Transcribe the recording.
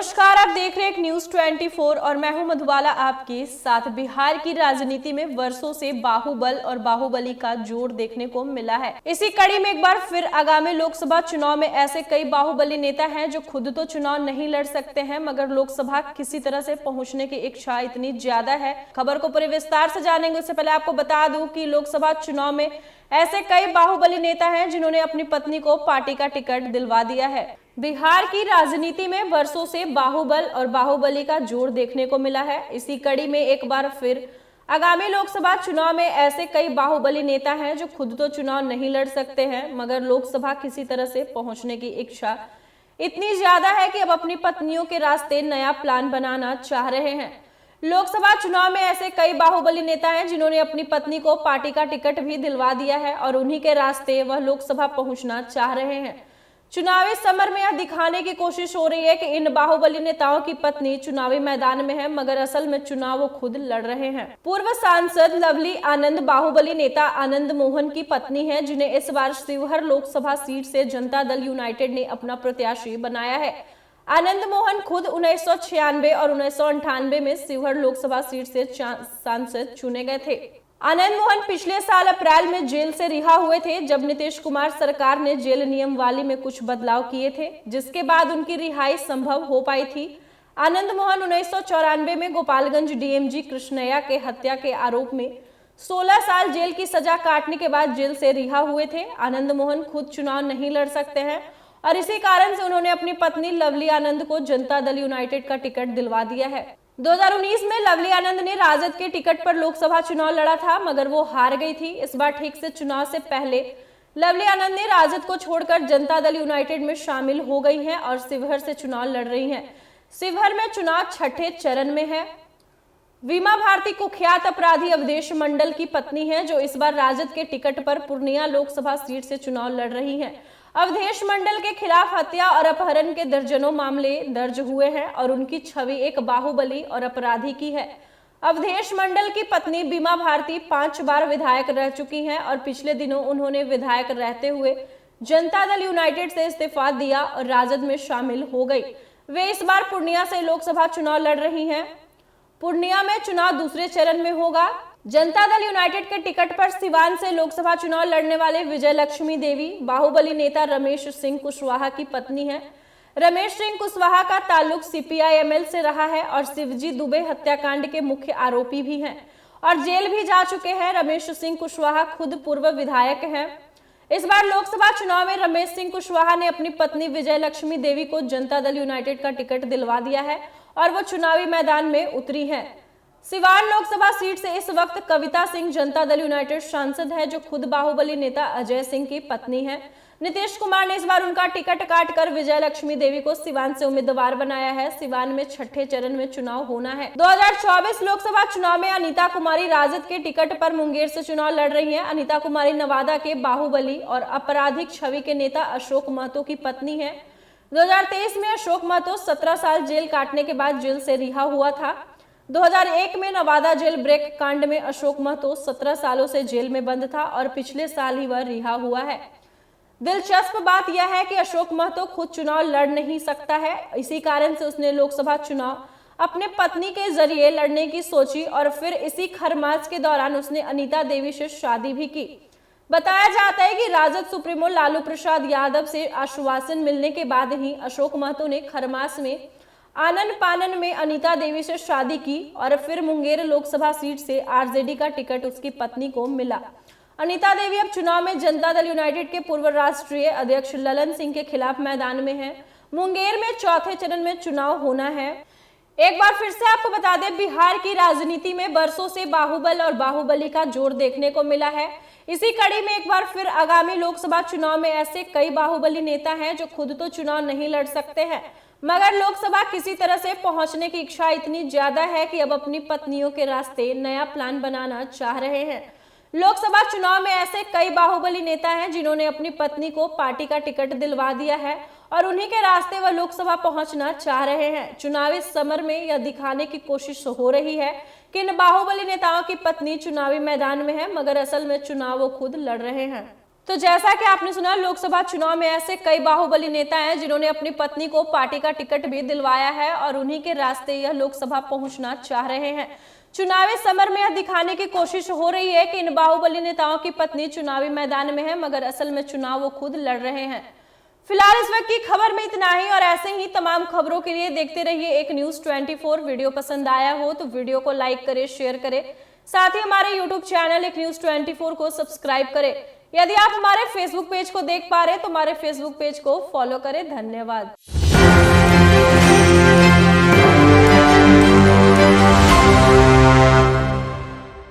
नमस्कार, आप देख रहे हैं न्यूज 24 और मैं हूं मधुबाला आपके साथ। बिहार की राजनीति में वर्षों से बाहुबल और बाहुबली का जोर देखने को मिला है। इसी कड़ी में एक बार फिर आगामी लोकसभा चुनाव में ऐसे कई बाहुबली नेता हैं जो खुद तो चुनाव नहीं लड़ सकते हैं, मगर लोकसभा किसी तरह से पहुंचने की इच्छा इतनी ज्यादा है। खबर को पूरे विस्तार से जानेंगे उससे पहले आपको बता दूं कि लोकसभा चुनाव में ऐसे कई बाहुबली नेता हैं जिन्होंने अपनी पत्नी को पार्टी का टिकट दिलवा दिया है। बिहार की राजनीति में वर्षों से बाहुबल और बाहुबली का जोर देखने को मिला है। इसी कड़ी में एक बार फिर आगामी लोकसभा चुनाव में ऐसे कई बाहुबली नेता हैं जो खुद तो चुनाव नहीं लड़ सकते हैं, मगर लोकसभा किसी तरह से पहुंचने की इच्छा इतनी ज्यादा है कि अब अपनी पत्नियों के रास्ते नया प्लान बनाना चाह रहे हैं। लोकसभा चुनाव में ऐसे कई बाहुबली नेता हैं जिन्होंने अपनी पत्नी को पार्टी का टिकट भी दिलवा दिया है और उन्हीं के रास्ते वह लोकसभा पहुंचना चाह रहे हैं। चुनावी समर में यह दिखाने की कोशिश हो रही है कि इन बाहुबली नेताओं की पत्नी चुनावी मैदान में है, मगर असल में चुनाव वो खुद लड़ रहे हैं। पूर्व सांसद लवली आनंद बाहुबली नेता आनंद मोहन की पत्नी है, जिन्हें इस बार शिवहर लोकसभा सीट से जनता दल यूनाइटेड ने अपना प्रत्याशी बनाया है। आनंद मोहन खुद 1996 और 1998 में शिवहर लोकसभा सीट से सांसद चुने गए थे। आनंद मोहन पिछले साल अप्रैल में जेल से रिहा हुए थे, जब नीतीश कुमार सरकार ने जेल नियमावली में कुछ बदलाव किए थे, जिसके बाद उनकी रिहाई संभव हो पाई थी। आनंद मोहन 1994 में गोपालगंज डीएमजी कृष्णैया के हत्या के आरोप में 16 साल जेल की सजा काटने के बाद जेल से रिहा हुए थे। आनंद मोहन खुद चुनाव नहीं लड़ सकते हैं और इसी कारण से उन्होंने अपनी पत्नी लवली आनंद को जनता दल यूनाइटेड का टिकट दिलवा दिया है। 2019 में लवली आनंद ने राजद के टिकट पर लोकसभा चुनाव लड़ा था, मगर वो हार गई थी। इस बार ठीक से चुनाव से पहले लवली आनंद ने राजद को छोड़कर जनता दल यूनाइटेड में शामिल हो गई हैं और शिवहर से चुनाव लड़ रही हैं। शिवहर में चुनाव छठे चरण में है। वीमा भारती कुख्यात अपराधी अवधेश मंडल की पत्नी है, जो इस बार राजद के टिकट पर पूर्णिया लोकसभा सीट से चुनाव लड़ रही हैं। अवधेश मंडल के खिलाफ हत्या और अपहरण के दर्जनों मामले दर्ज हुए हैं और उनकी छवि एक बाहुबली और अपराधी की है। अवधेश मंडल की पत्नी बीमा भारती 5 बार विधायक रह चुकी हैं और पिछले दिनों उन्होंने विधायक रहते हुए जनता दल यूनाइटेड से इस्तीफा दिया और राजद में शामिल हो गई। वे इस बार पूर्णिया से लोकसभा चुनाव लड़ रही हैं। पूर्णिया में चुनाव दूसरे चरण में होगा। जनता दल यूनाइटेड के टिकट पर सिवान से लोकसभा चुनाव लड़ने वाले विजय लक्ष्मी देवी बाहुबली नेता रमेश सिंह कुशवाहा की पत्नी है। रमेश सिंह कुशवाहा का ताल्लुक CPI-ML से रहा है और शिवजी दुबे हत्याकांड के मुख्य आरोपी भी हैं और जेल भी जा चुके हैं। रमेश सिंह कुशवाहा खुद पूर्व विधायक हैं। इस बार लोकसभा चुनाव में रमेश सिंह कुशवाहा ने अपनी पत्नी विजय लक्ष्मी देवी को जनता दल यूनाइटेड का टिकट दिलवा दिया है और वो चुनावी मैदान में उतरी है। सिवान लोकसभा सीट से इस वक्त कविता सिंह जनता दल यूनाइटेड सांसद है, जो खुद बाहुबली नेता अजय सिंह की पत्नी है। नीतीश कुमार ने इस बार उनका टिकट काटकर विजय लक्ष्मी देवी को सिवान से उम्मीदवार बनाया है। सिवान में छठे चरण में चुनाव होना है। 2024 लोकसभा चुनाव में अनीता कुमारी राजद के टिकट पर मुंगेर से चुनाव लड़ रही हैं। अनीता कुमारी नवादा के बाहुबली और आपराधिक छवि के नेता अशोक महतो की पत्नी है। 2023 में अशोक महतो 17 साल जेल काटने के बाद जेल से रिहा हुआ था। 2001 में नवादा जेल ब्रेक कांड में अशोक महतो 17 सालों से जेल में बंद था और पिछले साल ही वह रिहा हुआ है। दिलचस्प बात यह है कि अशोक महतो खुद चुनाव लड़ नहीं सकता है, इसी कारण से उसने लोकसभा चुनाव अपने पत्नी के जरिए लड़ने की सोची और फिर इसी खरमास के दौरान उसने अनीता देवी से शादी भी की। बताया जाता है कि राजद सुप्रीमो लालू प्रसाद यादव से आश्वासन मिलने के बाद ही अशोक महतो ने खरमास में आनन पानन में अनीता देवी से शादी की और फिर मुंगेर लोकसभा सीट से आरजेडी का टिकट उसकी पत्नी को मिला। अनीता देवी अब चुनाव में जनता दल यूनाइटेड के पूर्व राष्ट्रीय अध्यक्ष ललन सिंह के खिलाफ मैदान में है। मुंगेर में चौथे चरण में चुनाव होना है। एक बार फिर से आपको बता दें, बिहार की राजनीति में वर्षों से बाहुबल और बाहुबली का जोर देखने को मिला है। इसी कड़ी में एक बार फिर आगामी लोकसभा चुनाव में ऐसे कई बाहुबली नेता हैं जो खुद तो चुनाव नहीं लड़ सकते हैं, मगर लोकसभा किसी तरह से पहुंचने की इच्छा इतनी ज्यादा है कि अब अपनी पत्नियों के रास्ते नया प्लान बनाना चाह रहे हैं। लोकसभा चुनाव में ऐसे कई बाहुबली नेता हैं जिन्होंने अपनी पत्नी को पार्टी का टिकट दिलवा दिया है और उन्हीं के रास्ते वह लोकसभा पहुंचना चाह रहे हैं। चुनावी समर में यह दिखाने की कोशिश हो रही है कि इन बाहुबली नेताओं की पत्नी चुनावी मैदान में है, मगर असल में चुनाव वो खुद लड़ रहे हैं। तो जैसा कि आपने सुना, लोकसभा चुनाव में ऐसे कई बाहुबली नेता हैं जिन्होंने अपनी पत्नी को पार्टी का टिकट भी दिलवाया है और उन्हीं के रास्ते यह लोकसभा पहुंचना चाह रहे हैं। चुनावी समर में यह दिखाने की कोशिश हो रही है कि इन बाहुबली नेताओं की पत्नी चुनावी मैदान में है, मगर असल में चुनाव वो खुद लड़ रहे हैं। फिलहाल इस वक्त की खबर में इतना ही, और ऐसे ही तमाम खबरों के लिए देखते रहिए एक न्यूज 24। वीडियो पसंद आया हो तो वीडियो को लाइक करें, शेयर करें, साथ ही हमारे यूट्यूब चैनल एक न्यूज 24 को सब्सक्राइब करें। यदि आप हमारे फेसबुक पेज को देख पा रहे हैं तो हमारे फेसबुक पेज को फॉलो करें। धन्यवाद।